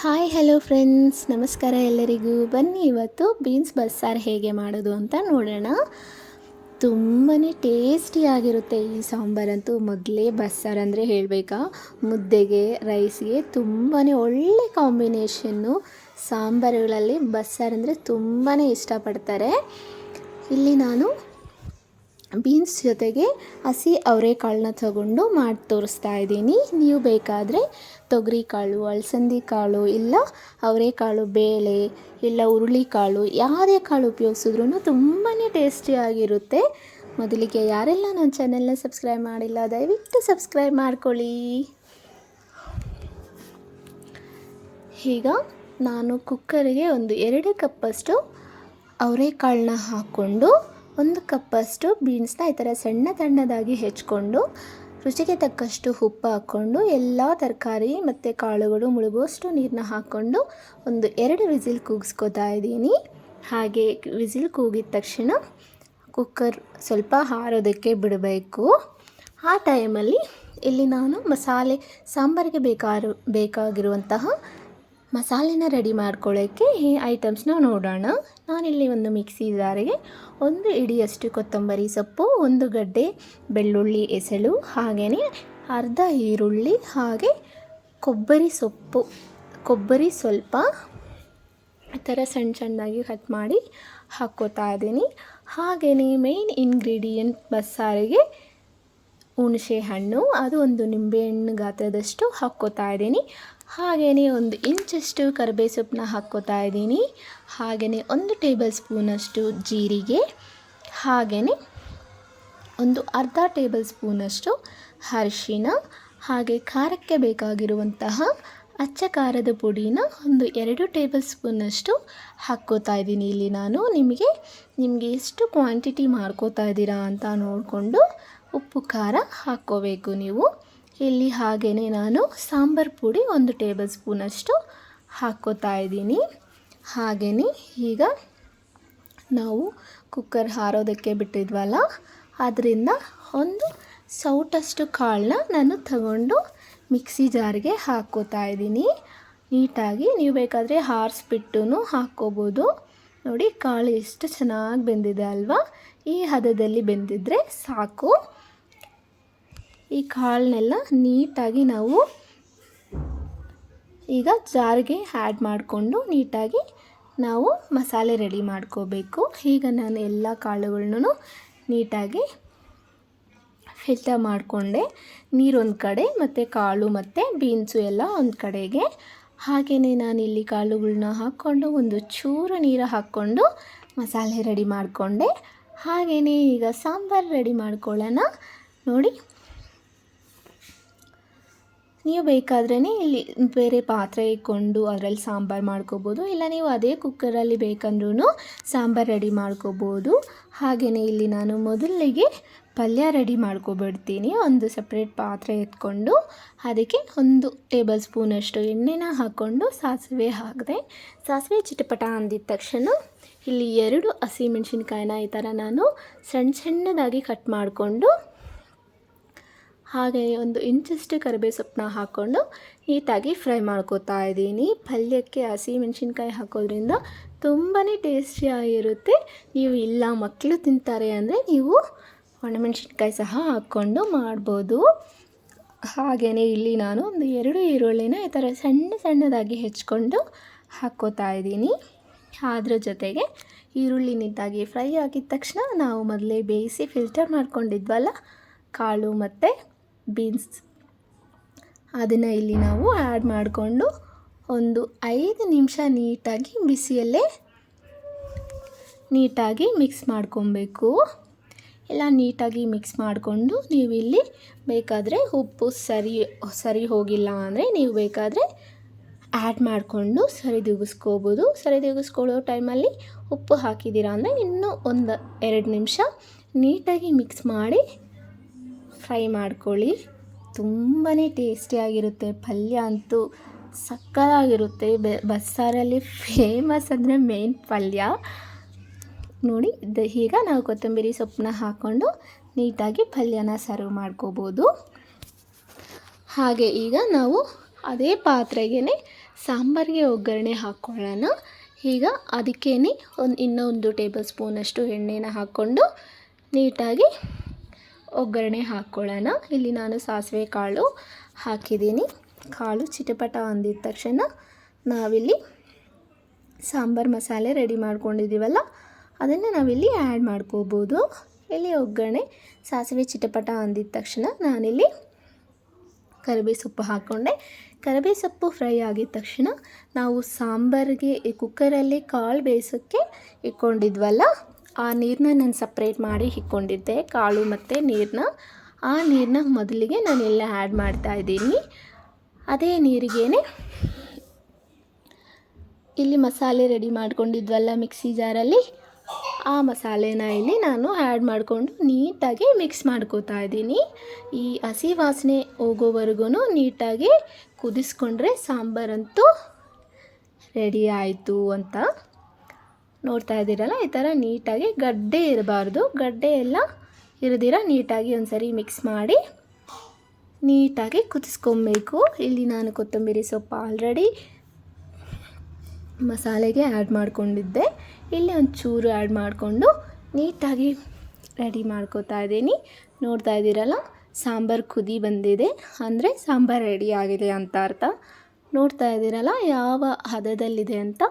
Hi hello friends, ನಮಸ್ಕಾರ ಎಲ್ಲರಿಗೂ. ಬನ್ನಿ ಇವತ್ತು ಬೀನ್ಸ್ ಬಸ್ಸಾರು ಹೇಗೆ ಮಾಡೋದು ಅಂತ ನೋಡೋಣ. ತುಂಬಾ ಟೇಸ್ಟಿಯಾಗಿರುತ್ತೆ ಈ ಸಾಂಬಾರಂತೂ. ಮೊದಲೇ ಬಸ್ಸಾರು ಅಂದರೆ ಹೇಳಬೇಕಾ, ಮುದ್ದೆಗೆ ರೈಸ್ಗೆ ತುಂಬಾ ಒಳ್ಳೆ ಕಾಂಬಿನೇಷನ್ನು. ಸಾಂಬಾರುಗಳಲ್ಲಿ ಬಸ್ಸಾರು ಅಂದರೆ ತುಂಬಾ ಇಷ್ಟಪಡ್ತಾರೆ. ಇಲ್ಲಿ ನಾನು ಬೀನ್ಸ್ ಜೊತೆಗೆ ಹಸಿ ಅವರೆಕಾಳನ್ನ ತಗೊಂಡು ಮಾಡಿ ತೋರಿಸ್ತಾ ಇದ್ದೀನಿ. ನೀವು ಬೇಕಾದರೆ ತೊಗರಿಕಾಳು, ಅಲಸಂದಿ ಕಾಳು, ಇಲ್ಲ ಅವರೆಕಾಳು, ಬೇಳೆ, ಇಲ್ಲ ಹುರುಳಿಕಾಳು, ಯಾವುದೇ ಕಾಳು ಉಪಯೋಗಿಸಿದ್ರೂ ತುಂಬಾ ಟೇಸ್ಟಿಯಾಗಿರುತ್ತೆ. ಮೊದಲಿಗೆ ಯಾರೆಲ್ಲ ನನ್ನ ಚಾನೆಲ್ನ ಸಬ್ಸ್ಕ್ರೈಬ್ ಮಾಡಿಲ್ಲ ದಯವಿಟ್ಟು ಸಬ್ಸ್ಕ್ರೈಬ್ ಮಾಡ್ಕೊಳ್ಳಿ. ಈಗ ನಾನು ಕುಕ್ಕರಿಗೆ ಒಂದು 2 ಕಪ್ಪಷ್ಟು ಅವರೆಕಾಳನ್ನ ಹಾಕ್ಕೊಂಡು 1 ಕಪ್ಪಷ್ಟು ಬೀನ್ಸ್ನ ಈ ಥರ ಸಣ್ಣದಾಗಿ ಹೆಚ್ಕೊಂಡು ರುಚಿಗೆ ತಕ್ಕಷ್ಟು ಉಪ್ಪು ಹಾಕ್ಕೊಂಡು ಎಲ್ಲ ತರಕಾರಿ ಮತ್ತು ಕಾಳುಗಳು ಮುಳುಗುವಷ್ಟು ನೀರನ್ನ ಹಾಕ್ಕೊಂಡು ಒಂದು 2 ವಿಸಿಲ್ ಕೂಗಿಸ್ಕೊತಾ ಇದ್ದೀನಿ. ಹಾಗೆ ವಿಸಿಲ್ ಕೂಗಿದ ತಕ್ಷಣ ಕುಕ್ಕರ್ ಸ್ವಲ್ಪ ಆರೋದಕ್ಕೆ ಬಿಡಬೇಕು. ಆ ಟೈಮಲ್ಲಿ ಇಲ್ಲಿ ನಾನು ಸಾಂಬಾರಿಗೆ ಬೇಕಾಗಿರುವಂತಹ ಮಸಾಲೆನ ರೆಡಿ ಮಾಡ್ಕೊಳ್ಳೋಕ್ಕೆ ಈ ಐಟಮ್ಸ್ನ ನೋಡೋಣ. ನಾನಿಲ್ಲಿ ಒಂದು ಮಿಕ್ಸಿ ಜಾರಿಗೆ 1 ಹಿಡಿಯಷ್ಟು ಕೊತ್ತಂಬರಿ ಸೊಪ್ಪು, 1 ಗಡ್ಡೆ ಬೆಳ್ಳುಳ್ಳಿ ಎಸಳು, ಹಾಗೆಯೇ ಅರ್ಧ ಈರುಳ್ಳಿ, ಹಾಗೆ ಕೊಬ್ಬರಿ ಸ್ವಲ್ಪ ಈ ಥರ ಸಣ್ಣದಾಗಿ ಕಟ್ ಮಾಡಿ ಹಾಕ್ಕೋತಾ ಇದ್ದೀನಿ. ಹಾಗೆಯೇ ಮೇನ್ ಇಂಗ್ರೀಡಿಯೆಂಟ್ ಬಸ್ಸಾರಿಗೆ ಹುಣಸೆ ಹಣ್ಣು, ಅದು 1 ನಿಂಬೆಹಣ್ಣು ಗಾತ್ರದಷ್ಟು ಹಾಕ್ಕೋತಾ ಇದ್ದೀನಿ. ಹಾಗೆಯೇ 1 ಇಂಚಷ್ಟು ಕರಿಬೇವು ಸೊಪ್ಪನ್ನ ಹಾಕ್ಕೋತಾ ಇದ್ದೀನಿ. ಹಾಗೆಯೇ 1 ಟೇಬಲ್ ಸ್ಪೂನಷ್ಟು ಜೀರಿಗೆ, ಹಾಗೆಯೇ ಒಂದು ಅರ್ಧ ಟೇಬಲ್ ಸ್ಪೂನಷ್ಟು ಅರಿಶಿನ, ಹಾಗೆ ಖಾರಕ್ಕೆ ಬೇಕಾಗಿರುವಂತಹ ಅಚ್ಚ ಖಾರದ ಪುಡಿನ 2 ಟೇಬಲ್ ಸ್ಪೂನಷ್ಟು ಹಾಕ್ಕೋತಾ ಇದ್ದೀನಿ. ಇಲ್ಲಿ ನಾನು ನಿಮಗೆ ಎಷ್ಟು ಕ್ವಾಂಟಿಟಿ ಮಾಡ್ಕೋತಾ ಇದ್ದೀರಾ ಅಂತ ನೋಡಿಕೊಂಡು ಉಪ್ಪು ಖಾರ ಹಾಕ್ಕೋಬೇಕು ನೀವು ಇಲ್ಲಿ. ಹಾಗೆಯೇ ನಾನು ಸಾಂಬಾರು ಪುಡಿ 1 ಟೇಬಲ್ ಸ್ಪೂನಷ್ಟು ಹಾಕ್ಕೋತಾ ಇದ್ದೀನಿ. ಹಾಗೆಯೇ ಈಗ ನಾವು ಕುಕ್ಕರ್ ಆರೋದಕ್ಕೆ ಬಿಟ್ಟಿದ್ವಲ್ಲ, ಅದರಿಂದ 1 ಸೌಟಷ್ಟು ಕಾಳನ್ನ ನಾನು ತಗೊಂಡು ಮಿಕ್ಸಿ ಜಾರ್ಗೆ ಹಾಕ್ಕೋತಾ ಇದ್ದೀನಿ. ನೀಟಾಗಿ ನೀವು ಬೇಕಾದರೆ ಆರಿಸ್ಬಿಟ್ಟು ಹಾಕ್ಕೋಬೋದು. ನೋಡಿ ಕಾಳು ಎಷ್ಟು ಚೆನ್ನಾಗಿ ಬೆಂದಿದೆ ಅಲ್ವಾ? ಈ ಹದದಲ್ಲಿ ಬೆಂದಿದ್ರೆ ಸಾಕು. ಈ ಕಾಳನ್ನೆಲ್ಲ ನೀಟಾಗಿ ನಾವು ಈಗ ಜಾರ್ಗೆ ಆ್ಯಡ್ ಮಾಡಿಕೊಂಡು ನೀಟಾಗಿ ನಾವು ಮಸಾಲೆ ರೆಡಿ ಮಾಡ್ಕೋಬೇಕು. ಈಗ ನಾನು ಎಲ್ಲ ಕಾಳುಗಳನ್ನು ನೀಟಾಗಿ ಫಿಲ್ಟರ್ ಮಾಡಿಕೊಂಡೆ. ನೀರೊಂದು ಕಡೆ ಮತ್ತು ಕಾಳು ಮತ್ತು ಬೀನ್ಸು ಎಲ್ಲ ಒಂದು ಕಡೆಗೆ. ಹಾಗೆಯೇ ನಾನಿಲ್ಲಿ ಕಾಳುಗಳನ್ನ ಹಾಕ್ಕೊಂಡು ಒಂದು ಚೂರು ನೀರು ಹಾಕ್ಕೊಂಡು ಮಸಾಲೆ ರೆಡಿ ಮಾಡಿಕೊಂಡೆ. ಹಾಗೆಯೇ ಈಗ ಸಾಂಬಾರು ರೆಡಿ ಮಾಡ್ಕೊಳ್ಳೋಣ. ನೋಡಿ, ನೀವು ಬೇಕಾದ್ರೇ ಇಲ್ಲಿ ಬೇರೆ ಪಾತ್ರೆ ಇಟ್ಕೊಂಡು ಅದರಲ್ಲಿ ಸಾಂಬಾರು ಮಾಡ್ಕೋಬೋದು, ಇಲ್ಲ ನೀವು ಅದೇ ಕುಕ್ಕರಲ್ಲಿ ಬೇಕಂದ್ರೂ ಸಾಂಬಾರು ರೆಡಿ ಮಾಡ್ಕೋಬೋದು. ಹಾಗೆಯೇ ಇಲ್ಲಿ ನಾನು ಮೊದಲಿಗೆ ಪಲ್ಯ ರೆಡಿ ಮಾಡ್ಕೊಬಿಡ್ತೀನಿ. ಒಂದು ಸಪ್ರೇಟ್ ಪಾತ್ರೆ ಎತ್ಕೊಂಡು ಅದಕ್ಕೆ 1 ಟೇಬಲ್ ಸ್ಪೂನಷ್ಟು ಎಣ್ಣೆನ ಹಾಕ್ಕೊಂಡು ಸಾಸಿವೆ ಹಾಕಿದೆ. ಸಾಸಿವೆ ಚಿಟಪಟ ಅಂದಿದ ತಕ್ಷಣ ಇಲ್ಲಿ 2 ಹಸಿಮೆಣಸಿನ್ಕಾಯಿನ ಈ ಥರ ನಾನು ಸಣ್ಣದಾಗಿ ಕಟ್ ಮಾಡಿಕೊಂಡು, ಹಾಗೆ 1 ಇಂಚಷ್ಟು ಕರಿಬೇವು ಸೊಪ್ಪನ್ನ ಹಾಕ್ಕೊಂಡು ನೀಟಾಗಿ ಫ್ರೈ ಮಾಡ್ಕೋತಾ ಇದ್ದೀನಿ. ಪಲ್ಯಕ್ಕೆ ಹಸಿಮೆಣಸಿನ್ಕಾಯಿ ಹಾಕೋದ್ರಿಂದ ತುಂಬಾ ಟೇಸ್ಟಿಯಾಗಿರುತ್ತೆ. ನೀವು ಇಲ್ಲ ಮಕ್ಕಳು ತಿಂತಾರೆ ಅಂದರೆ ನೀವು ಒಣಮೆಣಸಿನ್ಕಾಯಿ ಸಹ ಹಾಕ್ಕೊಂಡು ಮಾಡ್ಬೋದು. ಹಾಗೆಯೇ ಇಲ್ಲಿ ನಾನು 2 ಈರುಳ್ಳಿನ ಈ ಥರ ಸಣ್ಣದಾಗಿ ಹೆಚ್ಕೊಂಡು ಹಾಕ್ಕೋತಾ ಇದ್ದೀನಿ. ಅದ್ರ ಜೊತೆಗೆ ಈರುಳ್ಳಿ ನೀಟಾಗಿ ಫ್ರೈ ಆಗಿದ ತಕ್ಷಣ ನಾವು ಮೊದಲೇ ಬೇಯಿಸಿ ಫಿಲ್ಟರ್ ಮಾಡ್ಕೊಂಡಿದ್ವಲ್ಲ ಕಾಳು ಮತ್ತು ಬೀನ್ಸ್, ಅದನ್ನು ಇಲ್ಲಿ ನಾವು ಆ್ಯಡ್ ಮಾಡಿಕೊಂಡು ಒಂದು 5 ನಿಮಿಷ ನೀಟಾಗಿ ಬಿಸಿಯಲ್ಲೇ ನೀಟಾಗಿ ಮಿಕ್ಸ್ ಮಾಡ್ಕೊಬೇಕು. ಎಲ್ಲ ನೀಟಾಗಿ ಮಿಕ್ಸ್ ಮಾಡಿಕೊಂಡು ನೀವು ಇಲ್ಲಿ ಬೇಕಾದರೆ ಉಪ್ಪು ಸರಿ ಹೋಗಿಲ್ಲ ಅಂದರೆ ನೀವು ಬೇಕಾದರೆ ಆ್ಯಡ್ ಮಾಡಿಕೊಂಡು ಸರಿದೂಗಿಸ್ಕೋಬೋದು. ಸರಿದೂಗಿಸ್ಕೊಳ್ಳೋ ಟೈಮಲ್ಲಿ ಉಪ್ಪು ಹಾಕಿದ್ದೀರಾ ಅಂದರೆ ಇನ್ನೂ 1-2 ನಿಮಿಷ ನೀಟಾಗಿ ಮಿಕ್ಸ್ ಮಾಡಿ ಫ್ರೈ ಮಾಡ್ಕೊಳ್ಳಿ. ತುಂಬಾ ಟೇಸ್ಟಿಯಾಗಿರುತ್ತೆ. ಪಲ್ಯ ಅಂತೂ ಸಕ್ಕತ್ತಾಗಿರುತ್ತೆ. ಬಸ್ಸಾರಲ್ಲಿ ಫೇಮಸ್ ಅಂದರೆ ಮೇನ್ ಪಲ್ಯ. ನೋಡಿ, ಈಗ ನಾವು ಕೊತ್ತಂಬರಿ ಸೊಪ್ಪನ್ನ ಹಾಕ್ಕೊಂಡು ನೀಟಾಗಿ ಪಲ್ಯನ ಸರ್ವ್ ಮಾಡ್ಕೋಬೋದು. ಹಾಗೆ ಈಗ ನಾವು ಅದೇ ಪಾತ್ರೆಗೆ ಸಾಂಬಾರಿಗೆ ಒಗ್ಗರಣೆ ಹಾಕ್ಕೊಳ್ಳೋಣ. ಈಗ ಅದಕ್ಕೇ ಇನ್ನೊಂದು ಟೇಬಲ್ ಸ್ಪೂನಷ್ಟು ಎಣ್ಣೆನ ಹಾಕ್ಕೊಂಡು ನೀಟಾಗಿ ಒಗ್ಗರಣೆ ಹಾಕ್ಕೊಳ್ಳೋಣ. ಇಲ್ಲಿ ನಾನು ಸಾಸಿವೆ ಕಾಳು ಹಾಕಿದ್ದೀನಿ. ಕಾಳು ಚಿಟಪಟ ಅಂದಿದ ತಕ್ಷಣ ನಾವಿಲ್ಲಿ ಸಾಂಬಾರು ಮಸಾಲೆ ರೆಡಿ ಮಾಡ್ಕೊಂಡಿದ್ದೀವಲ್ಲ ಅದನ್ನು ನಾವಿಲ್ಲಿ ಆ್ಯಡ್ ಮಾಡ್ಕೋಬೋದು. ಇಲ್ಲಿ ಒಗ್ಗರಣೆ ಸಾಸಿವೆ ಚಿಟಪಟ ಅಂದಿದ ತಕ್ಷಣ ನಾನಿಲ್ಲಿ ಕರಿಬೇವು ಸೊಪ್ಪು ಹಾಕ್ಕೊಂಡೆ. ಕರಿಬೇವು ಸೊಪ್ಪು ಫ್ರೈ ಆಗಿದ ತಕ್ಷಣ ನಾವು ಸಾಂಬಾರಿಗೆ ಕುಕ್ಕರಲ್ಲಿ ಕಾಳು ಬೇಯಿಸೋಕ್ಕೆ ಇಟ್ಕೊಂಡಿದ್ವಲ್ಲ ಆ ನೀರನ್ನ ನಾನು ಸಪ್ರೇಟ್ ಮಾಡಿ ಇಟ್ಕೊಂಡಿದ್ದೆ, ಕಾಳು ಮತ್ತು ನೀರನ್ನ. ಆ ನೀರನ್ನ ಮೊದಲಿಗೆ ನಾನೆಲ್ಲ ಆ್ಯಡ್ ಮಾಡ್ತಾಯಿದ್ದೀನಿ. ಅದೇ ನೀರಿಗೇ ಇಲ್ಲಿ ಮಸಾಲೆ ರೆಡಿ ಮಾಡ್ಕೊಂಡಿದ್ವಲ್ಲ ಮಿಕ್ಸಿ ಜಾರಲ್ಲಿ, ಆ ಮಸಾಲೆನ ಇಲ್ಲಿ ನಾನು ಆ್ಯಡ್ ಮಾಡಿಕೊಂಡು ನೀಟಾಗಿ ಮಿಕ್ಸ್ ಮಾಡ್ಕೋತಾ ಇದ್ದೀನಿ. ಈ ಹಸಿ ವಾಸನೆ ಹೋಗೋವರೆಗೂ ನೀಟಾಗಿ ಕುದಿಸ್ಕೊಂಡ್ರೆ ಸಾಂಬಾರಂತೂ ರೆಡಿ ಆಯಿತು ಅಂತ. ನೋಡ್ತಾ ಇದ್ದೀರಲ್ಲ, ಈ ಥರ ನೀಟಾಗಿ ಗಡ್ಡೆ ಇರಬಾರ್ದು, ಗಡ್ಡೆ ಎಲ್ಲ ಇರದಿರ ನೀಟಾಗಿ ಒಂದ್ಸರಿ ಮಿಕ್ಸ್ ಮಾಡಿ ನೀಟಾಗಿ ಕುದಿಸ್ಕೊಬೇಕು. ಇಲ್ಲಿ ನಾನು ಕೊತ್ತಂಬರಿ ಸೊಪ್ಪು ಆಲ್ರೆಡಿ ಮಸಾಲೆಗೆ ಆ್ಯಡ್ ಮಾಡ್ಕೊಂಡಿದ್ದೆ. ಇಲ್ಲಿ ಒಂಚೂರು ಆ್ಯಡ್ ಮಾಡಿಕೊಂಡು ನೀಟಾಗಿ ರೆಡಿ ಮಾಡ್ಕೋತಾ ಇದ್ದೀನಿ. ನೋಡ್ತಾ ಇದ್ದೀರಲ್ಲ, ಸಾಂಬಾರು ಕುದಿ ಬಂದಿದೆ ಅಂದರೆ ಸಾಂಬಾರು ರೆಡಿ ಆಗಿದೆ ಅಂತ ಅರ್ಥ. ನೋಡ್ತಾ ಇದ್ದೀರಲ್ಲ ಯಾವ ಹದದಲ್ಲಿದೆ ಅಂತ.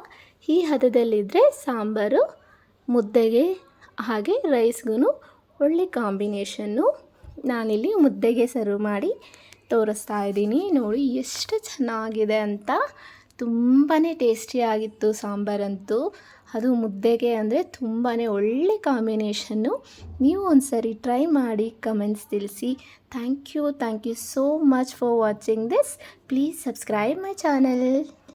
ಈ ಹದದಲ್ಲಿದ್ದರೆ ಸಾಂಬಾರು ಮುದ್ದೆಗೆ ಹಾಗೆ ರೈಸ್ಗೂ ಒಳ್ಳೆ ಕಾಂಬಿನೇಷನ್ನು. ನಾನಿಲ್ಲಿ ಮುದ್ದೆಗೆ ಸರ್ವ್ ಮಾಡಿ ತೋರಿಸ್ತಾ ಇದ್ದೀನಿ. ನೋಡಿ ಎಷ್ಟು ಚೆನ್ನಾಗಿದೆ ಅಂತ. ತುಂಬಾ ಟೇಸ್ಟಿಯಾಗಿತ್ತು ಸಾಂಬಾರಂತೂ. ಅದು ಮುದ್ದೆಗೆ ಅಂದರೆ ತುಂಬಾ ಒಳ್ಳೆ ಕಾಂಬಿನೇಷನ್ನು. ನೀವು ಒಂದ್ಸರಿ ಟ್ರೈ ಮಾಡಿ ಕಮೆಂಟ್ಸ್ ತಿಳಿಸಿ. Thank you so much for watching this. Please subscribe my channel.